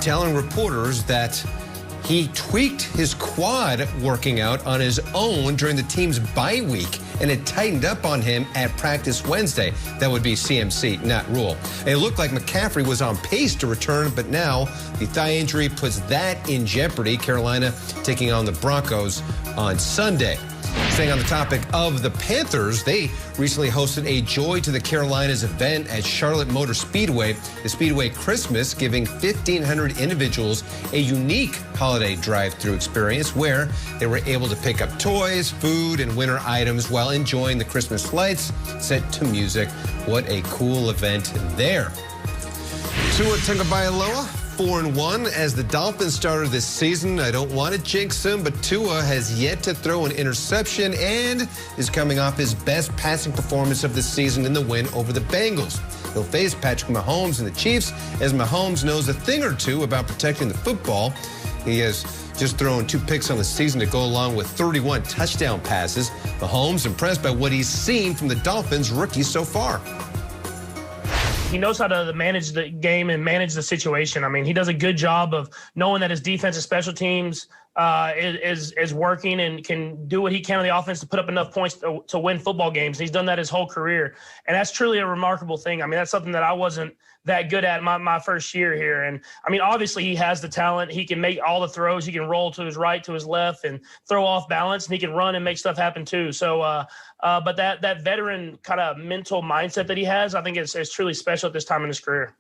telling reporters that he tweaked his quad working out on his own during the team's bye week, and it tightened up on him at practice Wednesday. That would be CMC, not Rule. It looked like McCaffrey was on pace to return, but now the thigh injury puts that in jeopardy. Carolina taking on the Broncos on Sunday. Staying on the topic of the Panthers, they recently hosted a Joy to the Carolinas event at Charlotte Motor Speedway, the Speedway Christmas, giving 1,500 individuals a unique holiday drive-through experience where they were able to pick up toys, food, and winter items while enjoying the Christmas lights set to music. What a cool event there. Tua Tagovailoa, 4-1 as the Dolphins started this season. I don't want to jinx him, but Tua has yet to throw an interception and is coming off his best passing performance of the season in the win over the Bengals. He'll face Patrick Mahomes and the Chiefs, as Mahomes knows a thing or two about protecting the football. He has just thrown 2 picks on the season to go along with 31 touchdown passes. Mahomes impressed by what he's seen from the Dolphins rookies so far. He knows how to manage the game and manage the situation. I mean, he does a good job of knowing that his defensive special teams is working and can do what he can on the offense to put up enough points to win football games. He's done that his whole career, and that's truly a remarkable thing. I mean, that's something that I wasn't that good at my first year here. And I mean, obviously he has the talent. He can make all the throws. He can roll to his right, to his left, and throw off balance, and he can run and make stuff happen too. So, but that veteran kind of mental mindset that he has, I think is truly special at this time in his career.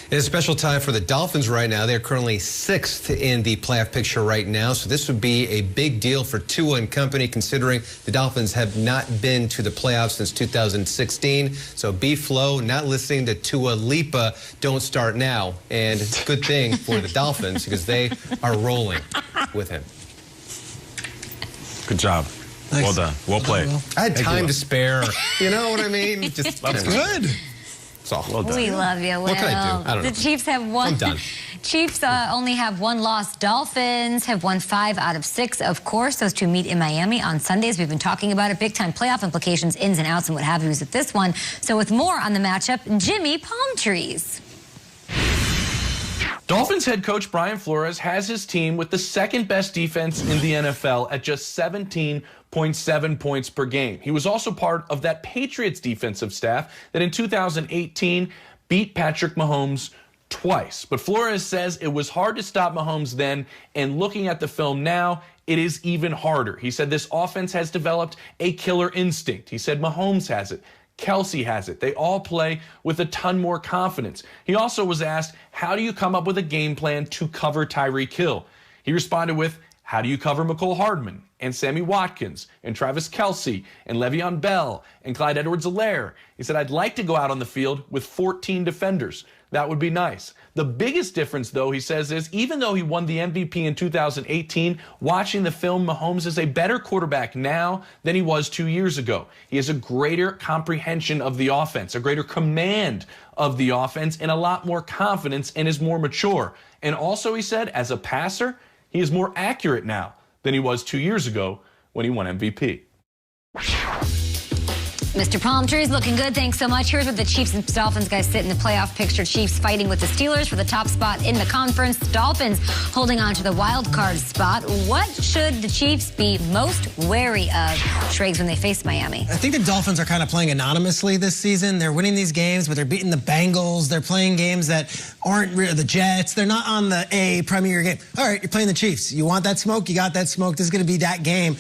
It's a special time for the Dolphins right now. They're currently 6th in the playoff picture right now, so this would be a big deal for Tua and company, considering the Dolphins have not been to the playoffs since 2016. So B-Flow, not listening to Tua Lipa, don't start now. And it's a good thing for the Dolphins because they are rolling with him. Good job. Nice. Well done. Well played. I had time to spare. You know what I mean? Just That's good. Well done. We love you, Will. What can I do? I don't know. The Chiefs have one. I'm done. Chiefs only have 1 loss. Dolphins have won 5 out of 6. Of course, those two meet in Miami on Sundays. We've been talking about it. Big-time playoff implications, ins and outs, and what have you is at this one. So with more on the matchup, Jimmy Palmtrees. Dolphins head coach Brian Flores has his team with the 2nd best defense in the NFL at just 17.7 points per game. He was also part of that Patriots defensive staff that in 2018 beat Patrick Mahomes twice. But Flores says it was hard to stop Mahomes then, and looking at the film now, it is even harder. He said this offense has developed a killer instinct. He said Mahomes has it. Kelsey has it. They all play with a ton more confidence. He also was asked, how do you come up with a game plan to cover Tyreek Hill? He responded with, how do you cover McCole Hardman and Sammy Watkins and Travis Kelsey and Le'Veon Bell and Clyde Edwards-Helaire? He said, I'd like to go out on the field with 14 defenders. That would be nice. The biggest difference, though, he says, is even though he won the MVP in 2018, watching the film, Mahomes is a better quarterback now than he was 2 years ago. He has a greater comprehension of the offense, a greater command of the offense, and a lot more confidence and is more mature. And also, he said, as a passer, he is more accurate now than he was 2 years ago when he won MVP. Mr. Palmtrees looking good. Thanks so much. Here's where the Chiefs and Dolphins guys sit in the playoff picture. Chiefs fighting with the Steelers for the top spot in the conference. Dolphins holding on to the wild card spot. What should the Chiefs be most wary of, Schrags, when they face Miami? I think the Dolphins are kind of playing anonymously this season. They're winning these games, but they're beating the Bengals. They're playing games that aren't the Jets. They're not on the A premier game. All right, you're playing the Chiefs. You want that smoke? You got that smoke. This is going to be that game.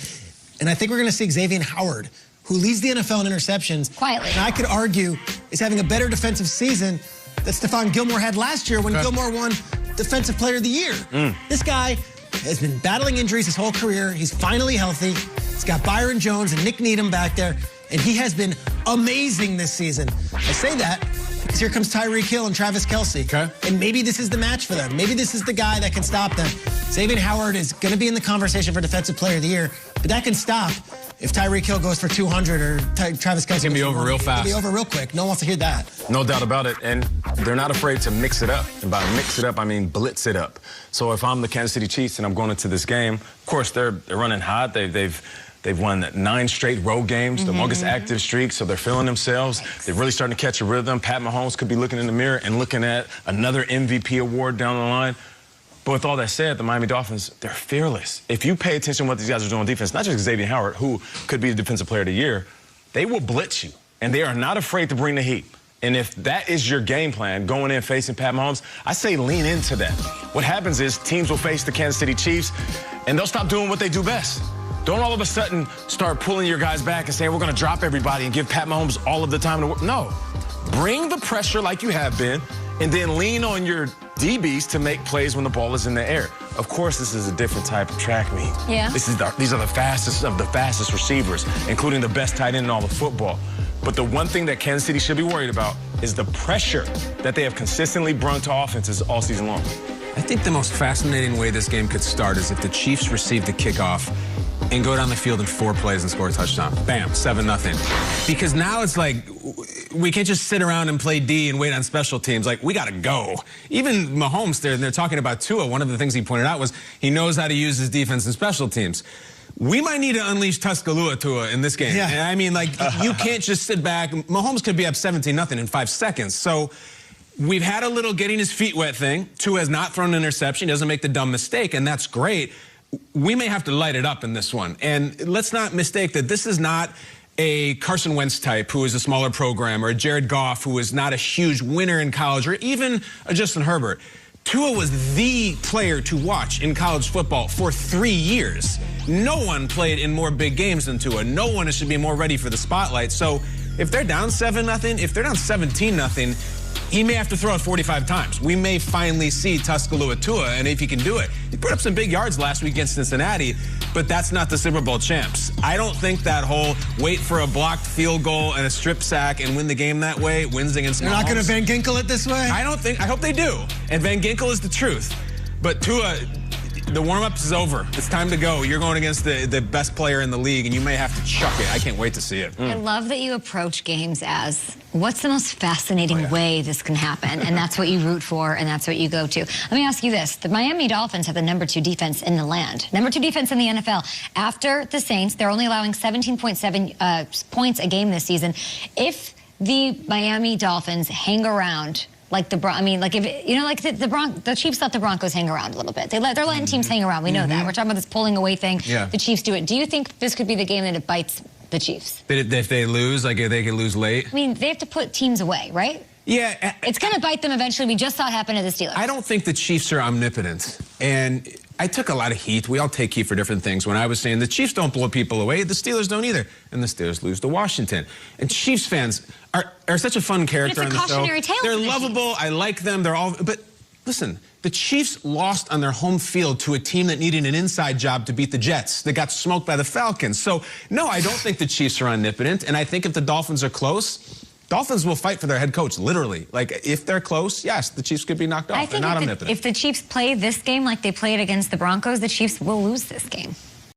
And I think we're going to see Xavier Howard, who leads the NFL in interceptions. Quietly. And I could argue is having a better defensive season that Stephon Gilmore had last year when Gilmore won Defensive Player of the Year. This guy has been battling injuries his whole career. He's finally healthy. He's got Byron Jones and Nick Needham back there, and he has been amazing this season. I say that because here comes Tyreek Hill and Travis Kelsey. Okay. And maybe this is the match for them. Maybe this is the guy that can stop them. Xavier Howard is going to be in the conversation for Defensive Player of the Year, but that can stop if Tyreek Hill goes for 200 or Travis Kelsey. It's going to be over real fast. It's going to be over real quick. No one wants to hear that. No doubt about it. And they're not afraid to mix it up. And by mix it up, I mean blitz it up. So if I'm the Kansas City Chiefs and I'm going into this game, of course, they're running hot. They've They've won 9 straight road games, the longest active streak, so they're feeling themselves. They're really starting to catch a rhythm. Pat Mahomes could be looking in the mirror and looking at another MVP award down the line. But with all that said, the Miami Dolphins, they're fearless. If you pay attention to what these guys are doing on defense, not just Xavier Howard, who could be the Defensive Player of the Year, they will blitz you, and they are not afraid to bring the heat. And if that is your game plan, going in facing Pat Mahomes, I say lean into that. What happens is teams will face the Kansas City Chiefs, and they'll stop doing what they do best. Don't all of a sudden start pulling your guys back and saying, we're going to drop everybody and give Pat Mahomes all of the time to work. No. Bring the pressure like you have been, and then lean on your DBs to make plays when the ball is in the air. Of course, this is a different type of track meet. Yeah. These are the fastest of the fastest receivers, including the best tight end in all of football. But the one thing that Kansas City should be worried about is the pressure that they have consistently brought to offenses all season long. I think the most fascinating way this game could start is if the Chiefs receive the kickoff and go down the field in 4 plays and score a touchdown. Bam, 7-0. Because now it's like, we can't just sit around and play D and wait on special teams. Like, we got to go. Even Mahomes, they're talking about Tua. One of the things he pointed out was he knows how to use his defense and special teams. We might need to unleash Tuscaloosa Tua in this game. Yeah. I mean, like, you can't just sit back. Mahomes could be up 17-0 in 5 seconds. So we've had a little getting his feet wet thing. Tua has not thrown an interception. He doesn't make the dumb mistake, and that's great. We may have to light it up in this one. And let's not mistake that this is not a Carson Wentz type who is a smaller program, or a Jared Goff who is not a huge winner in college, or even a Justin Herbert. Tua was the player to watch in college football for 3 years. No one played in more big games than Tua. No one should be more ready for the spotlight. So if they're down 7-0, if they're down 17-0, he may have to throw it 45 times. We may finally see Tuscaloosa Tua, and if he can do it. He put up some big yards last week against Cincinnati, but that's not the Super Bowl champs. I don't think that whole wait for a blocked field goal and a strip sack and win the game that way wins against Mahomes. They're not going to Van Ginkel it this way? I hope they do. And Van Ginkel is the truth. But Tua, the warm-up is over. It's time to go. You're going against the best player in the league, and you may have to chuck it. I can't wait to see it. I love that you approach games as, what's the most fascinating way this can happen? And that's what you root for, and that's what you go to. Let me ask you this. The Miami Dolphins have the #2 defense in the land. #2 defense in the NFL. After the Saints, they're only allowing 17.7 points a game this season. If the Miami Dolphins hang around like the the Chiefs let the Broncos hang around a little bit. They're letting teams hang around. We know that. We're talking about this pulling away thing. Yeah. The Chiefs do it. Do you think this could be the game that it bites the Chiefs? If they lose, like if they could lose late? I mean, they have to put teams away, right? Yeah. It's going to bite them eventually. We just saw it happen to the Steelers. I don't think the Chiefs are omnipotent. And I took a lot of heat. We all take heat for different things. When I was saying the Chiefs don't blow people away, the Steelers don't either. And the Steelers lose to Washington. And Chiefs fans are such a fun character on the show. It's a cautionary tale. They're lovable. I like them. They're all... But listen, the Chiefs lost on their home field to a team that needed an inside job to beat the Jets. They got smoked by the Falcons. So, no, I don't think the Chiefs are omnipotent. And I think if the Dolphins are close... Dolphins will fight for their head coach, literally. Like, if they're close, yes, the Chiefs could be knocked off. I think they're not omnipotent. If the Chiefs play this game like they played against the Broncos, the Chiefs will lose this game.